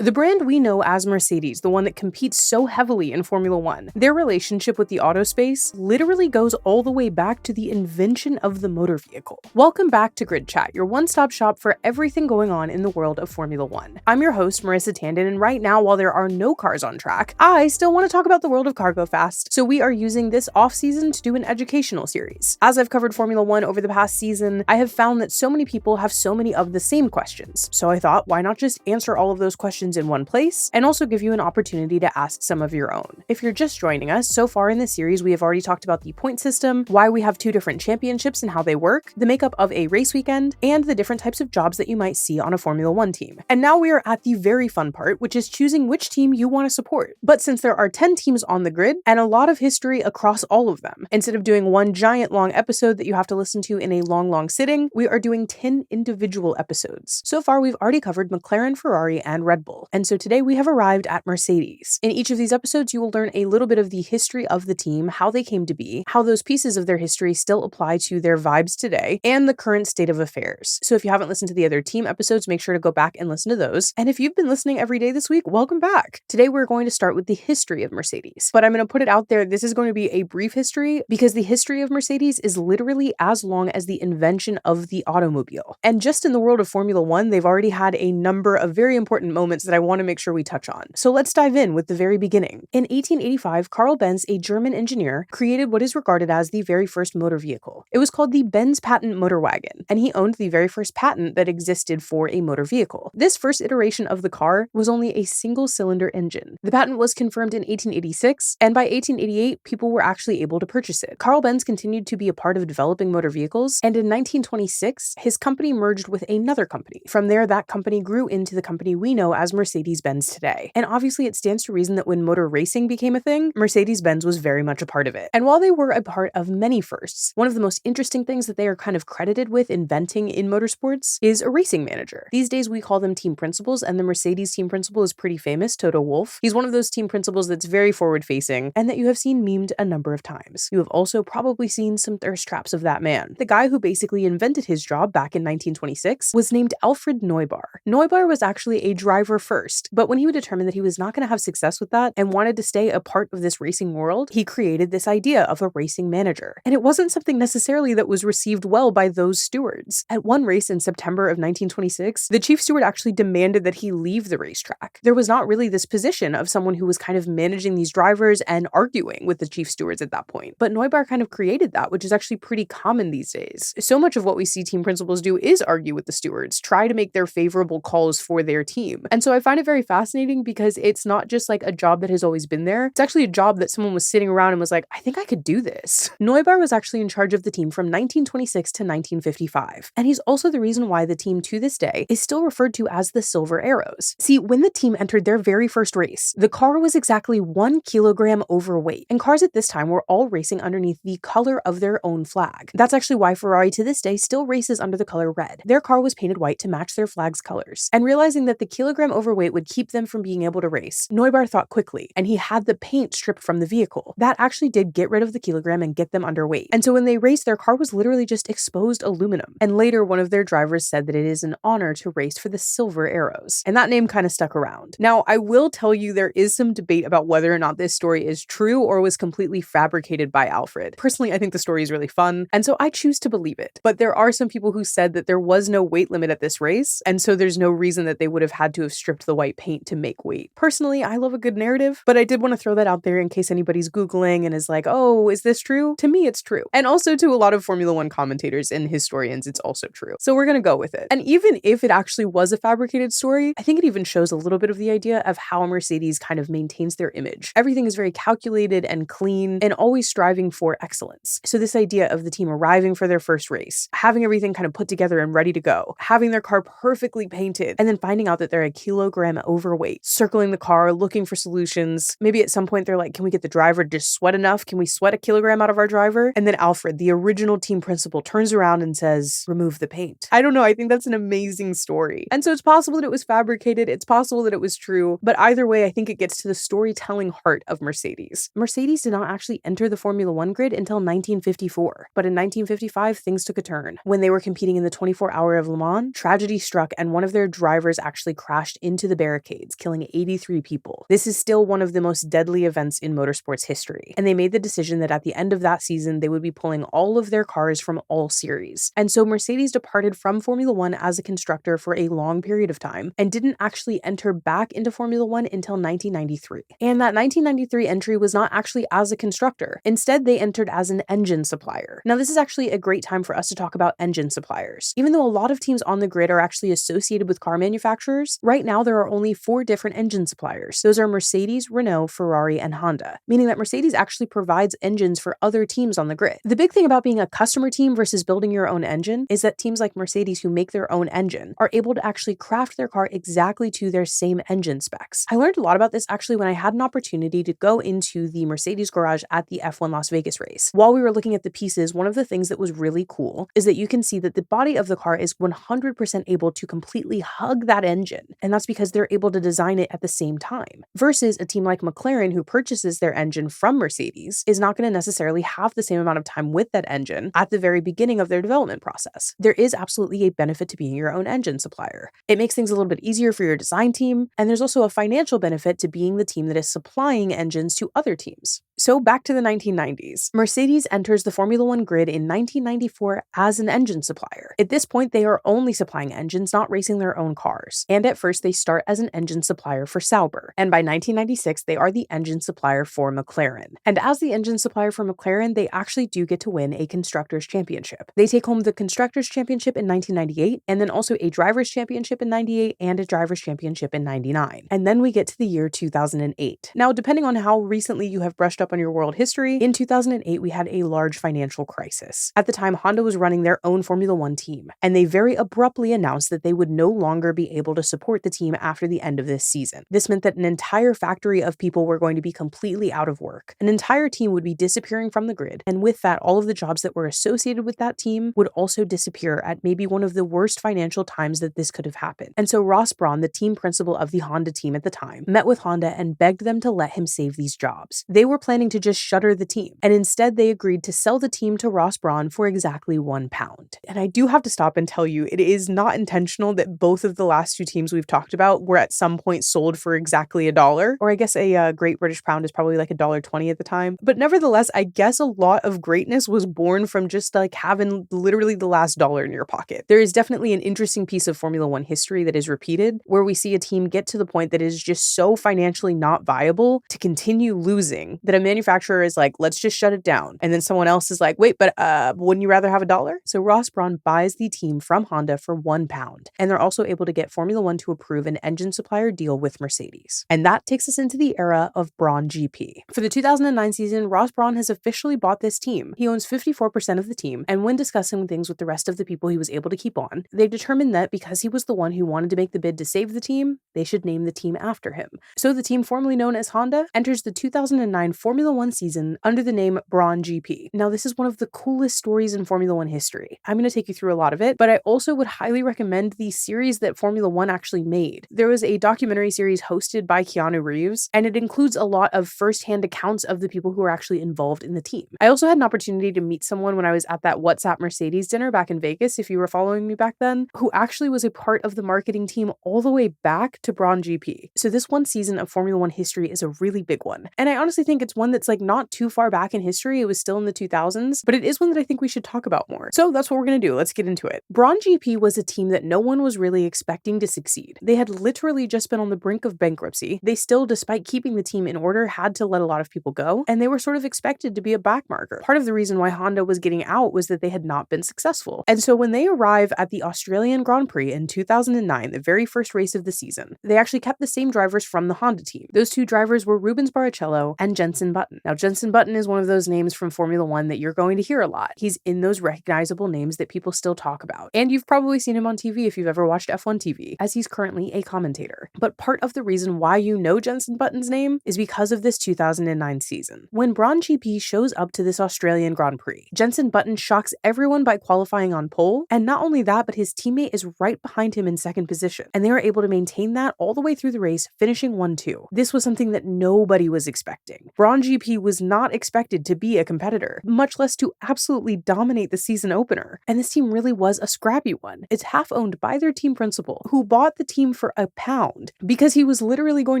The brand we know as Mercedes, the one that competes so heavily in Formula One, their relationship with the auto space literally goes all the way back to the invention of the motor vehicle. Welcome back to Grid Chat, your one-stop shop for everything going on in the world of Formula One. I'm your host, Marissa Tandon, and right now, while there are no cars on track, I still want to talk about the world of cargo fast, so we are using this off-season to do an educational series. As I've covered Formula One over the past season, I have found that so many people have so many of the same questions, so I thought, why not just answer all of those questions in one place, and also give you an opportunity to ask some of your own. If you're just joining us, so far in this series, we have already talked about the point system, why we have two different championships and how they work, the makeup of a race weekend, and the different types of jobs that you might see on a Formula One team. And now we are at the very fun part, which is choosing which team you want to support. But since there are 10 teams on the grid, and a lot of history across all of them, instead of doing one giant long episode that you have to listen to in a long sitting, we are doing 10 individual episodes. So far, we've already covered McLaren, Ferrari, and Red Bull. And so today we have arrived at Mercedes. In each of these episodes, you will learn a little bit of the history of the team, how they came to be, how those pieces of their history still apply to their vibes today, and the current state of affairs. So if you haven't listened to the other team episodes, make sure to go back and listen to those. And if you've been listening every day this week, welcome back. Today we're going to start with the history of Mercedes. But I'm going to put it out there, this is going to be a brief history because the history of Mercedes is literally as long as the invention of the automobile. And just in the world of Formula One, they've already had a number of very important moments that I want to make sure we touch on. So let's dive in with the very beginning. In 1885, Karl Benz, a German engineer, created what is regarded as the very first motor vehicle. It was called the Benz patent motor wagon, and he owned the very first patent that existed for a motor vehicle. This first iteration of the car was only a single-cylinder engine. The patent was confirmed in 1886, and by 1888, people were actually able to purchase it. Karl Benz continued to be a part of developing motor vehicles, and in 1926, his company merged with another company. From there, that company grew into the company we know as Mercedes-Benz today. And obviously, it stands to reason that when motor racing became a thing, Mercedes-Benz was very much a part of it. And while they were a part of many firsts, one of the most interesting things that they are kind of credited with inventing in motorsports is a racing manager. These days, we call them team principals, and the Mercedes team principal is pretty famous, Toto Wolff. He's one of those team principals that's very forward-facing and that you have seen memed a number of times. You have also probably seen some thirst traps of that man. The guy who basically invented his job back in 1926 was named Alfred Neubar. Neubar was actually a driver first, but when he would determine that he was not going to have success with that and wanted to stay a part of this racing world, he created this idea of a racing manager. And it wasn't something necessarily that was received well by those stewards. At one race in September of 1926, the chief steward actually demanded that he leave the racetrack. There was not really this position of someone who was kind of managing these drivers and arguing with the chief stewards at that point. But Neubar kind of created that, which is actually pretty common these days. So much of what we see team principals do is argue with the stewards, try to make their favorable calls for their team. And so I find it very fascinating because it's not just like a job that has always been there. It's actually a job that someone was sitting around and was like, I think I could do this. Neubar was actually in charge of the team from 1926 to 1955. And he's also the reason why the team to this day is still referred to as the Silver Arrows. See, when the team entered their very first race, the car was exactly 1 kilogram overweight. And cars at this time were all racing underneath the color of their own flag. That's actually why Ferrari to this day still races under the color red. Their car was painted white to match their flag's colors. And realizing that the kilogram overweight would keep them from being able to race, Neubar thought quickly, and he had the paint stripped from the vehicle. That actually did get rid of the kilogram and get them underweight. And so when they raced, their car was literally just exposed aluminum. And later, one of their drivers said that it is an honor to race for the Silver Arrows. And that name kind of stuck around. Now, I will tell you there is some debate about whether or not this story is true or was completely fabricated by Alfred. Personally, I think the story is really fun, and so I choose to believe it. But there are some people who said that there was no weight limit at this race, and so there's no reason that they would have had to have stripped the white paint to make weight. Personally, I love a good narrative, but I did want to throw that out there in case anybody's Googling and is like, oh, is this true? To me, it's true. And also to a lot of Formula One commentators and historians, it's also true. So we're going to go with it. And even if it actually was a fabricated story, I think it even shows a little bit of the idea of how Mercedes kind of maintains their image. Everything is very calculated and clean and always striving for excellence. So this idea of the team arriving for their first race, having everything kind of put together and ready to go, having their car perfectly painted, and then finding out that they're a kilogram overweight, circling the car, looking for solutions. Maybe at some point they're like, can we get the driver to just sweat enough? Can we sweat a kilogram out of our driver? And then Alfred, the original team principal, turns around and says, remove the paint. I don't know. I think that's an amazing story. And so it's possible that it was fabricated. It's possible that it was true. But either way, I think it gets to the storytelling heart of Mercedes. Mercedes did not actually enter the Formula One grid until 1954. But in 1955, things took a turn. When they were competing in the 24 Hour of Le Mans, tragedy struck and one of their drivers actually crashed into the barricades, killing 83 people. This is still one of the most deadly events in motorsports history, and they made the decision that at the end of that season, they would be pulling all of their cars from all series. And so Mercedes departed from Formula One as a constructor for a long period of time and didn't actually enter back into Formula One until 1993. And that 1993 entry was not actually as a constructor. Instead, they entered as an engine supplier. Now, this is actually a great time for us to talk about engine suppliers. Even though a lot of teams on the grid are actually associated with car manufacturers, right now there are only 4 different engine suppliers. Those are Mercedes, Renault, Ferrari, and Honda, meaning that Mercedes actually provides engines for other teams on the grid. The big thing about being a customer team versus building your own engine is that teams like Mercedes who make their own engine are able to actually craft their car exactly to their same engine specs. I learned a lot about this actually when I had an opportunity to go into the Mercedes garage at the F1 Las Vegas race. While we were looking at the pieces, one of the things that was really cool is that you can see that the body of the car is 100% able to completely hug that engine, and that's because they're able to design it at the same time. Versus a team like McLaren who purchases their engine from Mercedes is not going to necessarily have the same amount of time with that engine at the very beginning of their development process. There is absolutely a benefit to being your own engine supplier. It makes things a little bit easier for your design team, and there's also a financial benefit to being the team that is supplying engines to other teams. So back to the 1990s. Mercedes enters the Formula One grid in 1994 as an engine supplier. At this point, they are only supplying engines, not racing their own cars. And at first, they start as an engine supplier for Sauber. And by 1996, they are the engine supplier for McLaren. And as the engine supplier for McLaren, they actually do get to win a Constructors' Championship. They take home the Constructors' Championship in 1998, and then also a Drivers' Championship in 98 and a Drivers' Championship in 99. And then we get to the year 2008. Now, depending on how recently you have brushed up on your world history, in 2008, we had a large financial crisis. At the time, Honda was running their own Formula One team, and they very abruptly announced that they would no longer be able to support the team after the end of this season. This meant that an entire factory of people were going to be completely out of work. An entire team would be disappearing from the grid, and with that, all of the jobs that were associated with that team would also disappear at maybe one of the worst financial times that this could have happened. And so Ross Brawn, the team principal of the Honda team at the time, met with Honda and begged them to let him save these jobs. They were planning to just shutter the team, and instead they agreed to sell the team to Ross Brawn for exactly £1. And I do have to stop and tell you, it is not intentional that both of the last 2 teams we've talked about were at some point sold for exactly $1, or I guess a Great British Pound is probably like $1.20 at the time. But nevertheless, I guess a lot of greatness was born from just like having literally the last dollar in your pocket. There is definitely an interesting piece of Formula One history that is repeated, where we see a team get to the point that is just so financially not viable to continue losing that a manufacturer is like, let's just shut it down. And then someone else is like, wait, but wouldn't you rather have $1? So Ross Brawn buys the team from Honda for £1. And they're also able to get Formula One to approve an engine supplier deal with Mercedes. And that takes us into the era of Brawn GP. For the 2009 season, Ross Brawn has officially bought this team. He owns 54% of the team. And when discussing things with the rest of the people he was able to keep on, they determined that because he was the one who wanted to make the bid to save the team, they should name the team after him. So the team formerly known as Honda enters the 2009 Formula One season under the name Brawn GP. Now, this is one of the coolest stories in Formula One history. I'm going to take you through a lot of it, but I also would highly recommend the series that Formula One actually made. There was a documentary series hosted by Keanu Reeves, and it includes a lot of firsthand accounts of the people who were actually involved in the team. I also had an opportunity to meet someone when I was at that WhatsApp Mercedes dinner back in Vegas, if you were following me back then, who actually was a part of the marketing team all the way back to Brawn GP. So this one season of Formula One history is a really big one. And I honestly think it's one that's like not too far back in history. It was still in the 2000s, but it is one that I think we should talk about more. So that's what we're going to do. Let's get into it. Brawn GP was a team that no one was really expecting to succeed. They had literally just been on the brink of bankruptcy. They still, despite keeping the team in order, had to let a lot of people go, and they were sort of expected to be a backmarker. Part of the reason why Honda was getting out was that they had not been successful. And so when they arrive at the Australian Grand Prix in 2009, the very first race of the season, they actually kept the same drivers from the Honda team. Those 2 drivers were Rubens Barrichello and Jenson Button. Now, Jenson Button is one of those names from Formula One that you're going to hear a lot. He's in those recognizable names that people still talk about. And you've probably seen him on TV if you've ever watched F1 TV, as he's currently a commentator. But part of the reason why you know Jenson Button's name is because of this 2009 season. When Brawn GP shows up to this Australian Grand Prix, Jenson Button shocks everyone by qualifying on pole, and not only that, but his teammate is right behind him in second position, and they were able to maintain that all the way through the race, finishing 1-2. This was something that nobody was expecting. Brawn Braun GP was not expected to be a competitor, much less to absolutely dominate the season opener. And this team really was a scrappy one. It's half owned by their team principal, who bought the team for £1 because he was literally going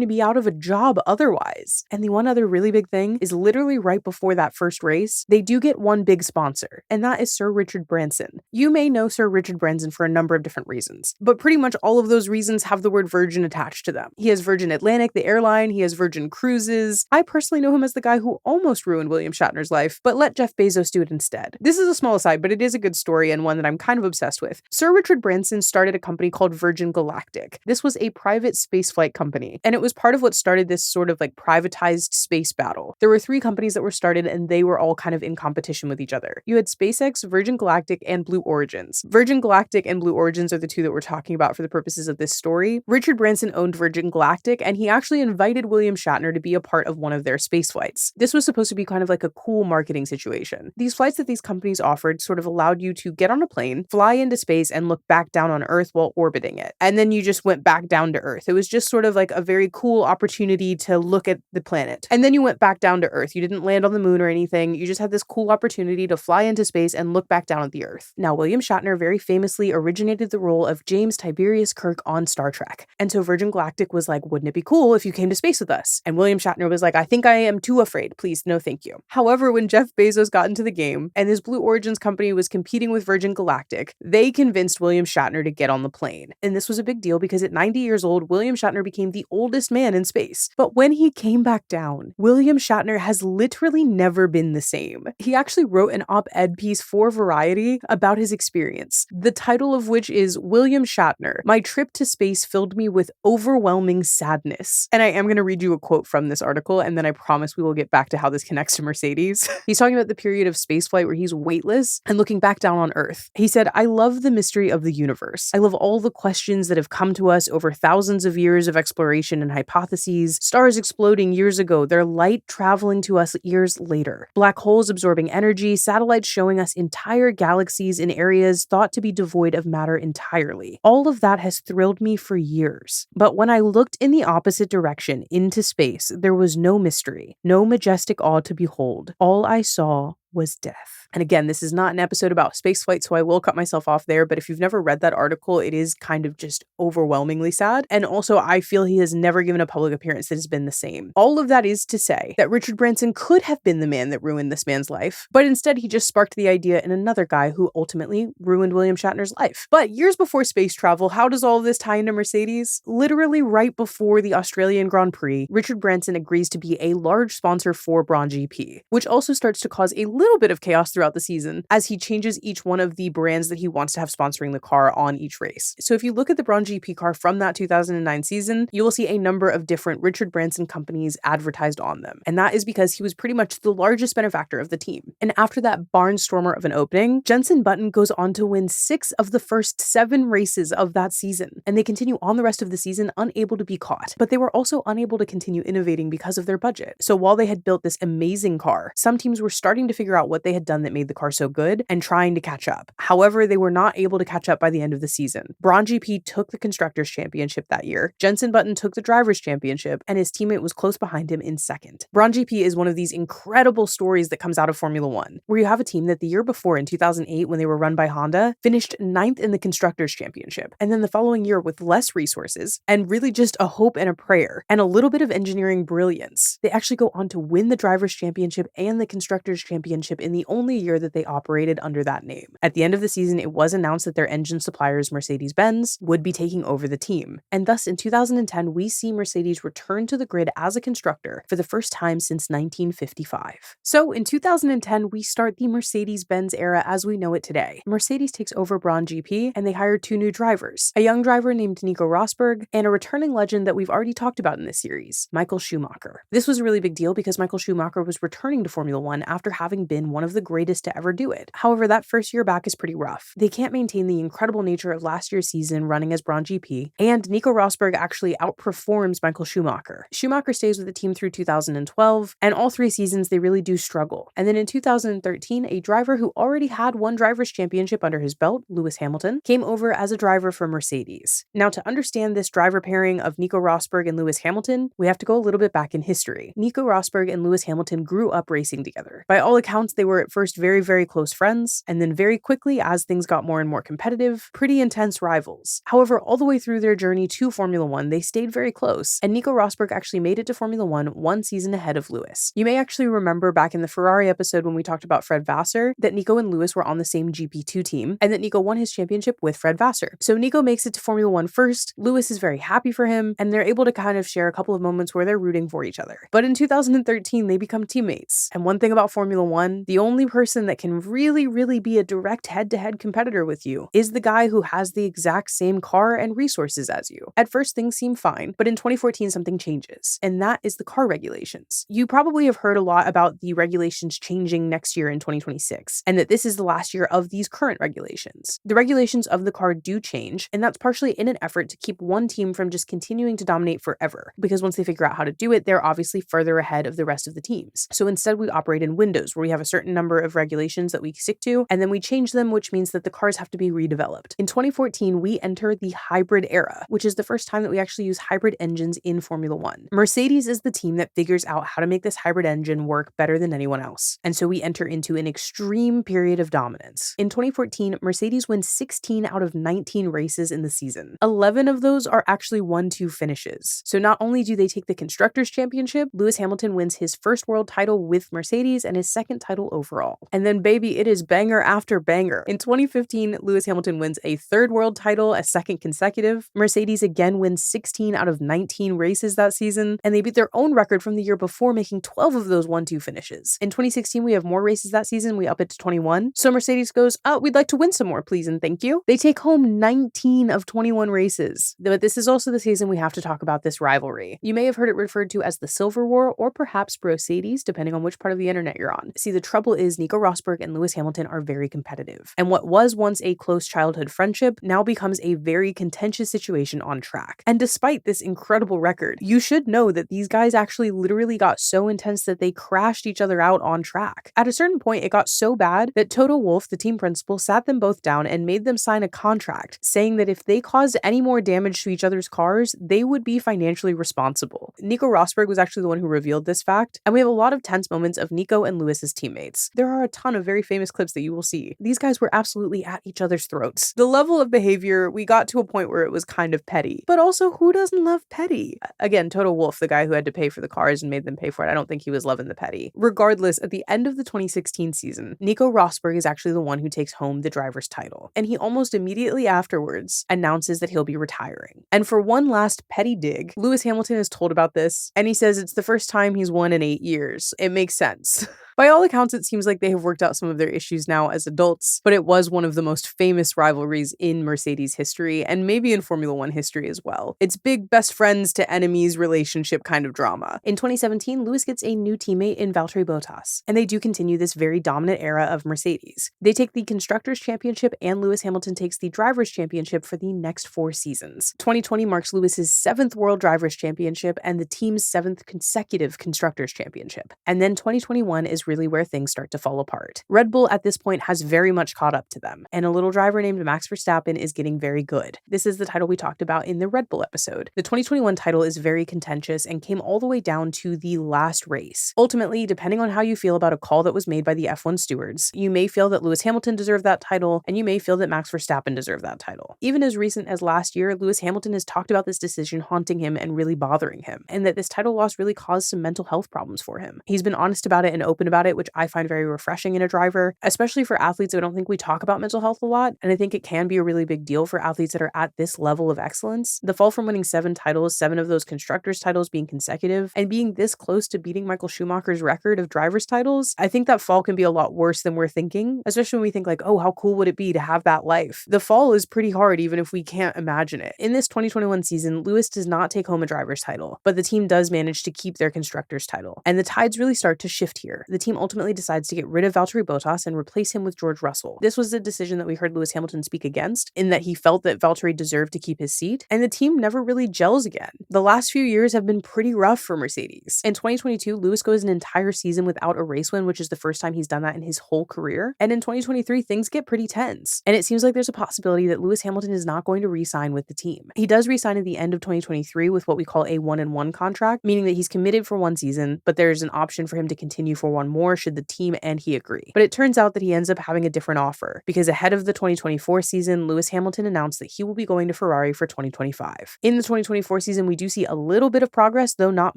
to be out of a job otherwise. And the one other really big thing is literally right before that first race, they do get one big sponsor, and that is Sir Richard Branson. You may know Sir Richard Branson for a number of different reasons, but pretty much all of those reasons have the word Virgin attached to them. He has Virgin Atlantic, the airline, he has Virgin Cruises. I personally know him as the guy who almost ruined William Shatner's life, but let Jeff Bezos do it instead. This is a small aside, but it is a good story and one that I'm kind of obsessed with. Sir Richard Branson started a company called Virgin Galactic. This was a private spaceflight company, and it was part of what started this sort of like privatized space battle. There were 3 companies that were started, and they were all kind of in competition with each other. You had SpaceX, Virgin Galactic, and Blue Origins. Virgin Galactic and Blue Origins are the 2 that we're talking about for the purposes of this story. Richard Branson owned Virgin Galactic, and he actually invited William Shatner to be a part of one of their space flights. This was supposed to be kind of like a cool marketing situation. These flights that these companies offered sort of allowed you to get on a plane, fly into space, and look back down on Earth while orbiting it. And then you just went back down to Earth. It was just sort of like a very cool opportunity to look at the planet. And then you went back down to Earth. You didn't land on the moon or anything. You just had this cool opportunity to fly into space and look back down at the Earth. Now, William Shatner very famously originated the role of James Tiberius Kirk on Star Trek. And so Virgin Galactic was like, wouldn't it be cool if you came to space with us? And William Shatner was like, I think I am too afraid. Please, no thank you. However, when Jeff Bezos got into the game and his Blue Origins company was competing with Virgin Galactic, they convinced William Shatner to get on the plane. And this was a big deal because at 90 years old, William Shatner became the oldest man in space. But when he came back down, William Shatner has literally never been the same. He actually wrote an op-ed piece for Variety about his experience, the title of which is William Shatner, My Trip to Space Filled Me with Overwhelming Sadness. And I am going to read you a quote from this article, and then I promise we will get back to how this connects to Mercedes. He's talking about the period of spaceflight where he's weightless and looking back down on Earth. He said, I love the mystery of the universe. I love all the questions that have come to us over thousands of years of exploration and hypotheses, stars exploding years ago, their light traveling to us years later, black holes absorbing energy, satellites showing us entire galaxies in areas thought to be devoid of matter entirely. All of that has thrilled me for years. But when I looked in the opposite direction, into space, there was no mystery, no majestic awe to behold. All I saw was death. And again, this is not an episode about spaceflight, so I will cut myself off there, but if you've never read that article, it is kind of just overwhelmingly sad. And also, I feel he has never given a public appearance that has been the same. All of that is to say that Richard Branson could have been the man that ruined this man's life, but instead he just sparked the idea in another guy who ultimately ruined William Shatner's life. But years before space travel, how does all of this tie into Mercedes? Literally right before the Australian Grand Prix, Richard Branson agrees to be a large sponsor for Braun GP, which also starts to cause a little bit of chaos throughout the season as he changes each one of the brands that he wants to have sponsoring the car on each race. So if you look at the Braun GP car from that 2009 season, you will see a number of different Richard Branson companies advertised on them. And that is because he was pretty much the largest benefactor of the team. And after that barnstormer of an opening, Jenson Button goes on to win 6 of the first 7 races of that season. And they continue on the rest of the season unable to be caught. But they were also unable to continue innovating because of their budget. So while they had built this amazing car, some teams were starting to figure out what they had done that made the car so good and trying to catch up. However, they were not able to catch up by the end of the season. Braun GP took the Constructors' Championship that year. Jenson Button took the Drivers' Championship, and his teammate was close behind him in second. Braun GP is one of these incredible stories that comes out of Formula One, where you have a team that the year before, in 2008, when they were run by Honda, finished 9th in the Constructors' Championship. And then the following year, with less resources, and really just a hope and a prayer, and a little bit of engineering brilliance, they actually go on to win the Drivers' Championship and the Constructors' Championship in the only year that they operated under that name. At the end of the season, it was announced that their engine suppliers, Mercedes-Benz, would be taking over the team. And thus, in 2010, we see Mercedes return to the grid as a constructor for the first time since 1955. So in 2010, we start the Mercedes-Benz era as we know it today. Mercedes takes over Braun GP, and they hire 2 new drivers, a young driver named Nico Rosberg, and a returning legend that we've already talked about in this series, Michael Schumacher. This was a really big deal because Michael Schumacher was returning to Formula One after having been one of the greatest to ever do it. However, that first year back is pretty rough. They can't maintain the incredible nature of last year's season running as Braun GP, and Nico Rosberg actually outperforms Michael Schumacher. Schumacher stays with the team through 2012, and all 3 seasons they really do struggle. And then in 2013, a driver who already had one driver's championship under his belt, Lewis Hamilton, came over as a driver for Mercedes. Now, to understand this driver pairing of Nico Rosberg and Lewis Hamilton, we have to go a little bit back in history. Nico Rosberg and Lewis Hamilton grew up racing together. By all accounts, they were at first very, very close friends, and then very quickly, as things got more and more competitive, pretty intense rivals. However, all the way through their journey to Formula One, they stayed very close, and Nico Rosberg actually made it to Formula One 1 season ahead of Lewis. You may actually remember back in the Ferrari episode when we talked about Fred Vasseur that Nico and Lewis were on the same GP2 team, and that Nico won his championship with Fred Vasseur. So Nico makes it to Formula One first, Lewis is very happy for him, and they're able to kind of share a couple of moments where they're rooting for each other. But in 2013, they become teammates. And one thing about Formula One, the only person that can really be a direct head-to-head competitor with you is the guy who has the exact same car and resources as you. At first, things seem fine, but in 2014, something changes, and that is the car regulations. You probably have heard a lot about the regulations changing next year in 2026, and that this is the last year of these current regulations. The regulations of the car do change, and that's partially in an effort to keep one team from just continuing to dominate forever, because once they figure out how to do it, they're obviously further ahead of the rest of the teams. So instead, we operate in windows where we have a certain number of regulations that we stick to, and then we change them, which means that the cars have to be redeveloped. In 2014, we enter the hybrid era, which is the first time that we actually use hybrid engines in Formula One. Mercedes is the team that figures out how to make this hybrid engine work better than anyone else, and so we enter into an extreme period of dominance. In 2014, Mercedes wins 16 out of 19 races in the season. 11 of those are actually 1-2 finishes. So not only do they take the Constructors' Championship, Lewis Hamilton wins his first world title with Mercedes and his second title overall. And then baby, it is banger after banger. In 2015, Lewis Hamilton wins a third world title, a second consecutive. Mercedes again wins 16 out of 19 races that season, and they beat their own record from the year before, making 12 of those 1-2 finishes. In 2016, we have more races that season. We up it to 21. So Mercedes goes, oh, we'd like to win some more, please and thank you. They take home 19 of 21 races. But this is also the season we have to talk about this rivalry. You may have heard it referred to as the Silver War or perhaps Brocedes, depending on which part of the internet you're on. See, the trouble is Nico Rosberg and Lewis Hamilton are very competitive. And what was once a close childhood friendship now becomes a very contentious situation on track. And despite this incredible record, you should know that these guys actually literally got so intense that they crashed each other out on track. At a certain point, it got so bad that Toto Wolff, the team principal, sat them both down and made them sign a contract saying that if they caused any more damage to each other's cars, they would be financially responsible. Nico Rosberg was actually the one who revealed this fact, and we have a lot of tense moments of Nico and Lewis's teammates. There are a ton of very famous clips that you will see. These guys were absolutely at each other's throats. The level of behavior, we got to a point where it was kind of petty, but also who doesn't love petty? Again, Toto Wolff, the guy who had to pay for the cars and made them pay for it, I don't think he was loving the petty. Regardless, at the end of the 2016 season, Nico Rosberg is actually the one who takes home the driver's title, and he almost immediately afterwards announces that he'll be retiring. And for one last petty dig, Lewis Hamilton is told about this, and he says it's the first time he's won in 8 years. It makes sense. By all accounts, it seems like they have worked out some of their issues now as adults, but it was one of the most famous rivalries in Mercedes history, and maybe in Formula One history as well. It's big best friends to enemies relationship kind of drama. In 2017, Lewis gets a new teammate in Valtteri Bottas, and they do continue this very dominant era of Mercedes. They take the Constructors' Championship, and Lewis Hamilton takes the Drivers' Championship for the next 4 seasons. 2020 marks Lewis's 7th World Drivers' Championship and the team's 7th consecutive Constructors' Championship. And then 2021 is really where things start to fall apart. Red Bull at this point has very much caught up to them, and a little driver named Max Verstappen is getting very good. This is the title we talked about in the Red Bull episode. The 2021 title is very contentious and came all the way down to the last race. Ultimately, depending on how you feel about a call that was made by the F1 stewards, you may feel that Lewis Hamilton deserved that title, and you may feel that Max Verstappen deserved that title. Even as recent as last year, Lewis Hamilton has talked about this decision haunting him and really bothering him, and that this title loss really caused some mental health problems for him. He's been honest about it and open about it, which I find very refreshing in a driver, especially for athletes. I don't think we talk about mental health a lot, and I think it can be a really big deal for athletes that are at this level of excellence. The fall from winning 7 titles, 7 of those constructors titles being consecutive, and being this close to beating Michael Schumacher's record of drivers titles, I think that fall can be a lot worse than we're thinking, especially when we think like, oh, how cool would it be to have that life? The fall is pretty hard even if we can't imagine it. In this 2021 season, Lewis does not take home a driver's title, but the team does manage to keep their constructor's title, and the tides really start to shift here. The team ultimately decides to get rid of Valtteri Bottas and replace him with George Russell. This was a decision that we heard Lewis Hamilton speak against, in that he felt that Valtteri deserved to keep his seat, and the team never really gels again. The last few years have been pretty rough for Mercedes. In 2022, Lewis goes an entire season without a race win, which is the first time he's done that in his whole career. And in 2023, things get pretty tense. And it seems like there's a possibility that Lewis Hamilton is not going to re-sign with the team. He does re-sign at the end of 2023 with what we call a 1-and-1 contract, meaning that he's committed for one season, but there's an option for him to continue for one more should the team and he agree. But it turns out that he ends up having a different offer, because ahead of the 2024 season, Lewis Hamilton announced that he will be going to Ferrari for 2025. In the 2024 season, we do see a little bit of progress, though not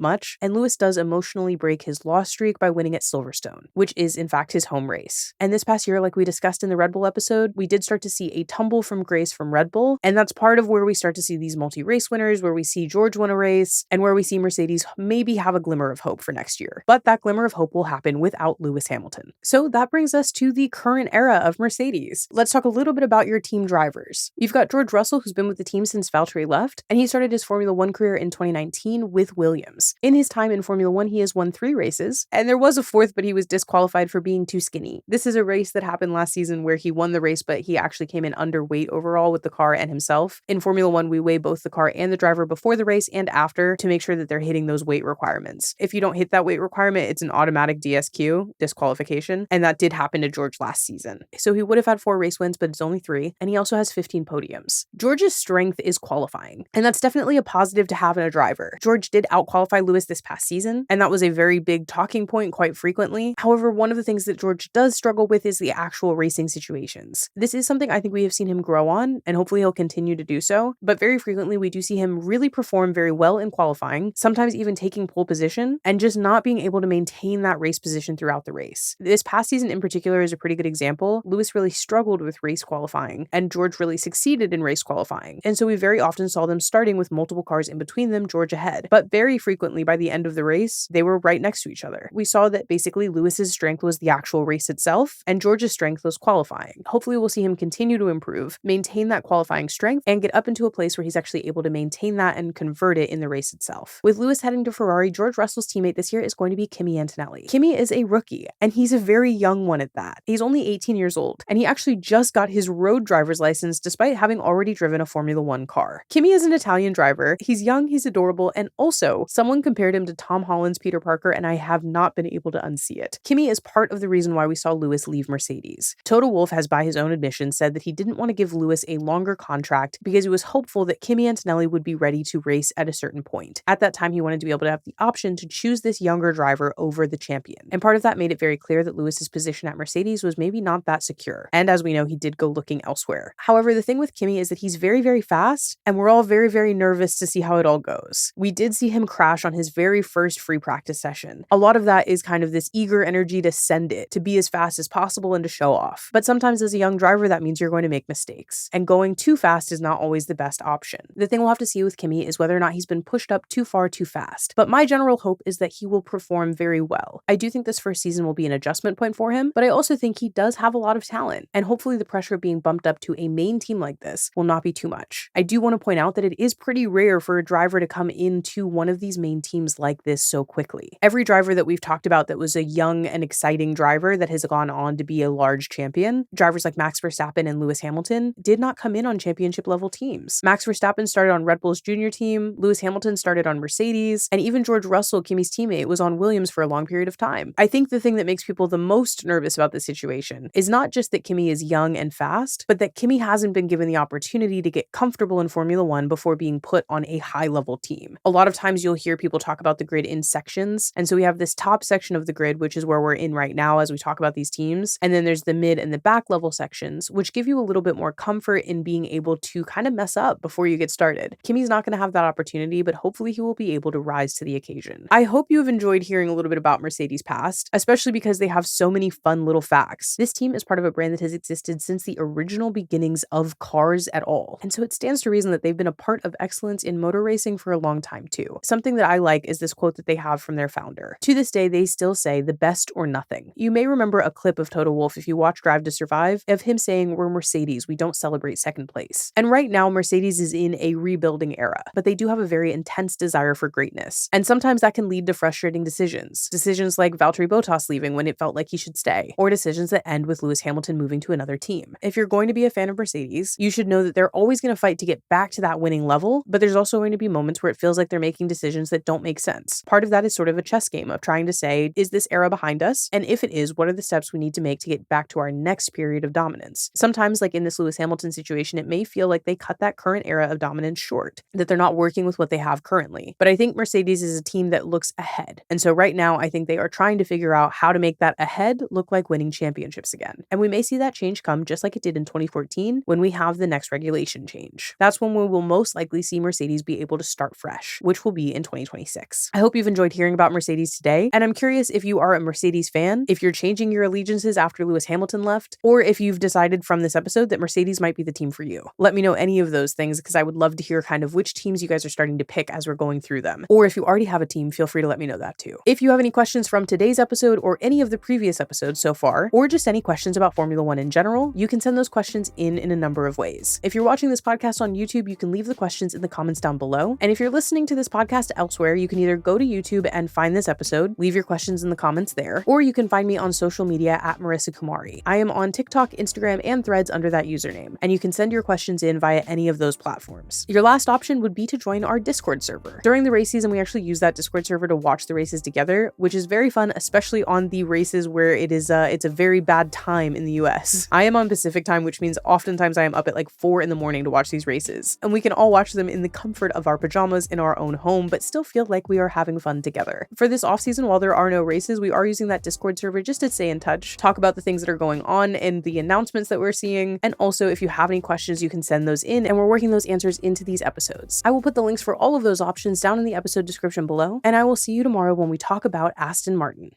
much, and Lewis does emotionally break his loss streak by winning at Silverstone, which is in fact his home race. And this past year, like we discussed in the Red Bull episode, we did start to see a tumble from grace from Red Bull, and that's part of where we start to see these multi-race winners, where we see George win a race, and where we see Mercedes maybe have a glimmer of hope for next year. But that glimmer of hope will happen without Lewis Hamilton. So that brings us to the current era of Mercedes. Let's talk a little bit about your team drivers. You've got George Russell, who's been with the team since Valtteri left, and he started his Formula One career in 2019 with Williams. In his time in Formula One, he has won 3 races, and there was a 4th, but he was disqualified for being too skinny. This is a race that happened last season where he won the race, but he actually came in underweight overall with the car and himself. In Formula One, we weigh both the car and the driver before the race and after to make sure that they're hitting those weight requirements. If you don't hit that weight requirement, it's an automatic DSQ, disqualification, and that did happen to George last season. So he would have had 4 race wins, but it's only 3, and he also has 15 podiums. George's strength is qualifying, and that's definitely a positive to have in a driver. George did out-qualify Lewis this past season, and that was a very big talking point quite frequently. However, one of the things that George does struggle with is the actual racing situations. This is something I think we have seen him grow on, and hopefully he'll continue to do so, but very frequently we do see him really perform very well in qualifying, sometimes even taking pole position, and just not being able to maintain that race position throughout the race. This past season in particular is a pretty good example. Lewis really struggled with race qualifying, and George really succeeded in race qualifying, and so we very often saw them starting with multiple cars in between them, George ahead, but very frequently by the end of the race, they were right next to each other. We saw that basically Lewis's strength was the actual race itself, and George's strength was qualifying. Hopefully we'll see him continue to improve, maintain that qualifying strength, and get up into a place where he's actually able to maintain that and convert it in the race itself. With Lewis heading to Ferrari, George Russell's teammate this year is going to be Kimi Antonelli. Kimi is a rookie, and he's a very young one at that. He's only 18 years old, and he actually just got his road driver's license despite having already driven a Formula One car. Kimi is an Italian driver. He's young, he's adorable, and also someone compared him to Tom Holland's Peter Parker, and I have not been able to unsee it. Kimi is part of the reason why we saw Lewis leave Mercedes. Toto Wolff has, by his own admission, said that he didn't want to give Lewis a longer contract because he was hopeful that Kimi Antonelli would be ready to race at a certain point. At that time, he wanted to be able to have the option to choose this younger driver over the champion. And part of that made it very clear that Lewis's position at Mercedes was maybe not that secure. And as we know, he did go looking elsewhere. However, the thing with Kimi is that he's very, very fast, and we're all very, very nervous to see how it all goes. We did see him crash on his very first free practice session. A lot of that is kind of this eager energy to send it, to be as fast as possible and to show off. But sometimes as a young driver, that means you're going to make mistakes. And going too fast is not always the best option. The thing we'll have to see with Kimi is whether or not he's been pushed up too far too fast. But my general hope is that he will perform very well. I do think this first season will be an adjustment point for him, but I also think he does have a lot of talent. And hopefully the pressure of being bumped up to a main team like this will not be too much. I do want to point out that it is pretty rare for a driver to come into one of these main teams like this so quickly. Every driver that we've talked about that was a young and exciting driver that has gone on to be a large champion, drivers like Max Verstappen and Lewis Hamilton, did not come in on championship level teams. Max Verstappen started on Red Bull's junior team, Lewis Hamilton started on Mercedes, and even George Russell, Kimi's teammate, was on Williams for a long period of time. I think the thing that makes people the most nervous about this situation is not just that Kimi is young and fast, but that Kimi hasn't been given the opportunity to get comfortable in Formula One before being put on a high-level team. A lot of times you'll hear people talk about the grid in sections, and so we have this top section of the grid, which is where we're in right now as we talk about these teams, and then there's the mid and the back level sections, which give you a little bit more comfort in being able to kind of mess up before you get started. Kimi's not going to have that opportunity, but hopefully he will be able to rise to the occasion. I hope you have enjoyed hearing a little bit about Mercedes past, especially because they have so many fun little facts. This team is part of a brand that has existed since the original beginnings of cars at all, and so it stands to reason that they've been a part of excellence in motor racing for a long time too. Something that I like is this quote that they have from their founder. To this day, they still say the best or nothing. You may remember a clip of Toto Wolff, if you watch Drive to Survive, of him saying, "We're Mercedes, we don't celebrate second place." And right now, Mercedes is in a rebuilding era, but they do have a very intense desire for greatness. And sometimes that can lead to frustrating decisions. Decisions like Valtteri Valtteri Bottas leaving when it felt like he should stay, or decisions that end with Lewis Hamilton moving to another team. If you're going to be a fan of Mercedes, you should know that they're always going to fight to get back to that winning level, but there's also going to be moments where it feels like they're making decisions that don't make sense. Part of that is sort of a chess game of trying to say, is this era behind us? And if it is, what are the steps we need to make to get back to our next period of dominance? Sometimes, like in this Lewis Hamilton situation, it may feel like they cut that current era of dominance short, that they're not working with what they have currently. But I think Mercedes is a team that looks ahead. And so right now, I think they are trying to figure out how to make that ahead look like winning championships again. And we may see that change come just like it did in 2014 when we have the next regulation change. That's when we will most likely see Mercedes be able to start fresh, which will be in 2026. I hope you've enjoyed hearing about Mercedes today, and I'm curious if you are a Mercedes fan, if you're changing your allegiances after Lewis Hamilton left, or if you've decided from this episode that Mercedes might be the team for you. Let me know any of those things because I would love to hear kind of which teams you guys are starting to pick as we're going through them. Or if you already have a team, feel free to let me know that too. If you have any questions from today's episode or any of the previous episodes so far, or just any questions about Formula One in general, you can send those questions in a number of ways. If you're watching this podcast on YouTube, you can leave the questions in the comments down below. And if you're listening to this podcast elsewhere, you can either go to YouTube and find this episode, leave your questions in the comments there, or you can find me on social media at Marissa Kumari. I am on TikTok, Instagram, and Threads under that username, and you can send your questions in via any of those platforms. Your last option would be to join our Discord server. During the race season, we actually use that Discord server to watch the races together, which is very fun, especially on the races where it's a very bad time in the US. I am on Pacific time, which means oftentimes I am up at like 4 in the morning to watch these races, and we can all watch them in the comfort of our pajamas in our own home, but still feel like we are having fun together. For this off season, while there are no races, we are using that Discord server just to stay in touch, talk about the things that are going on and the announcements that we're seeing, and also if you have any questions, you can send those in, and we're working those answers into these episodes. I will put the links for all of those options down in the episode description below, and I will see you tomorrow when we talk about Aston Martin.